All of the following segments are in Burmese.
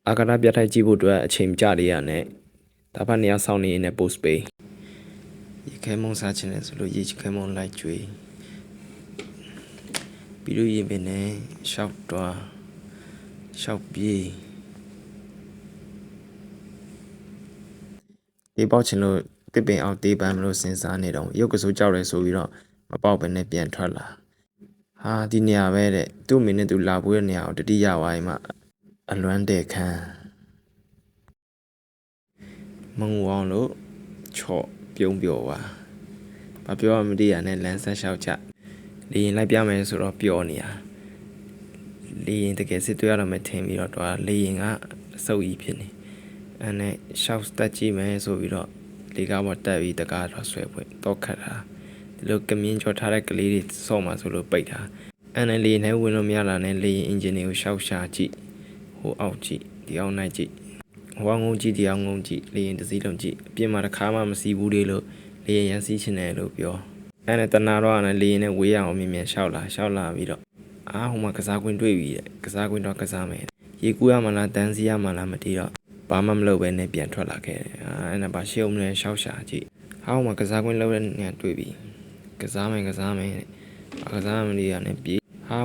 အာကာသပြထိုက်ကြည့်ဖို့အတွက်အချိန်ကြလေးရနဲ့ဒါဖတ်နေရဆောင်းနေနေ post ပေးရေခဲမုံစားချင်တယ်ဆိုလို့ရေခဲမုံလိုက်ကျွေးပြီးလို့ရေပင်နဲ့ရှောက်သွားရှောက်ပြေးဒီပေါက်ချင်လို့တစ်ပင်အောင်တေးပန်းမလို့စဉ်းစားနေတော့ရုပ်ကစိုးကြောက်ရဲဆိုပြီးတော့မပေါက်ပဲနဲ့ပြန်ထွက်လာဟာဒီနေရာပဲတဲ့သူ့မိနဲ့သူလာဖို့တဲ့နေရာကိုတတိယဝိုင်းမှာအလွမ်းတဲ့ခန်းမငူအောင်လို့ချော့ပြုံးပြော်ပါဘာပြောမှမသိရနဲ့လမ်းဆက်လျှောက်ချလေရင်လိုက်ပြမယ်ဆိုတော့ပျော်နေတာလေရင်တကယ်စစ်တွေ့ရတော့မှထင်ပြီးတော့တွားလေရင်ကအဆုပ်ကြီးဖြစ်နေအဲ့နဲ့ရှောက်တက်ကြည့်မယ်ဆိုပြီးတော့လေကားပေါ်တက်ပြီးတကားတော့ဆွဲဖွင့်တော့ခတ်တာဒီလိုကမြင်းကြော်ထားတဲ့ကလေးတွေစော့မှာဆိုလို့ပိတ်တာအဲ့နဲ့လေရင်ထဲဝင်လို့မရလာနဲ့လေရင်အင်ဂျင်တွေကိုရှောက်ရှာကြည့်ဟိုအောက်ကြည့်ဒီအောက်နိုင်ကြည့်ဟိုငုံကြည့်ဒီအောင်ငုံကြည့်လေရင်တစ်စီးလုံးကြည့်အပြင်မှာတစ်ခါမှမစီးဘူးလေလို့လေရင်ရန်စီးချင်တယ်လို့ပြောအဲ့နဲ့တနာတော့နဲ့လေရင်နဲ့ဝေးရအောင်မြင်မြန်ရှောက်လာပြီးတော့ဟိုမှာကစားကွင်းတွေ့ပြီတဲ့ကစားကွင်းတော့ကစားမယ်ရေကူးရမလားတန်းစီရမလားမသိတော့ဘာမှမလုပ်ပဲနဲ့ပြန်ထွက်လာခဲ့တယ်အဲ့နဲ့ဘာရှေ့အောင်လဲရှောက်ရှာကြည့်ဟောမှာကစားကွင်းလောက်တဲ့နေရာတွေ့ပြီကစားမယ်တဲ့ကစားမလို့ရနဲ့ပြေး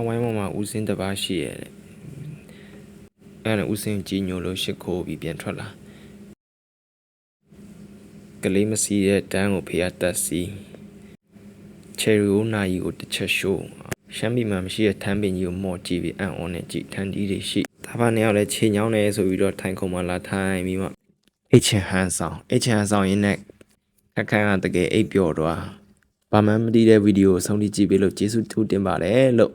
ဝိုင်းပေါ်မှာဦးစင်းတစ်ပါးရှိရဲ့တဲ့အဲ့နဲ့ဦးစင်းကြီးညိုလို့ရှစ်ခိုးပြီးပြန်ထွက်လာကလေးမစီတဲ့တန်းကိုဖေးတက်စီချယ်ရီကိုနာယီကိုတစ်ချက်ရှိုးရှမ်းပြည်မှာမရှိတဲ့ထန်းပင်ကြီးကိုမော့ကြည့်ပြီးအံ့ဩနေကြည့်ထန်းကြီးတွေရှိဒါဖာနေရောက်လဲခြေညောင်းနေဆိုပြီးတော့ထိုင်ခုံမှာလာထိုင်ပြီးမှအိတ်ချင်ဟန်ဆောင်ရင်းနဲ့ခန်းကတကယ်အိတ်ပျော်သွားဘာမှမသိတဲ့ဗီဒီယိုကိုဆုံးဖြတ်ကြည့်ပေးလို့ကျေးဇူးထူးတင်ပါတယ်လို့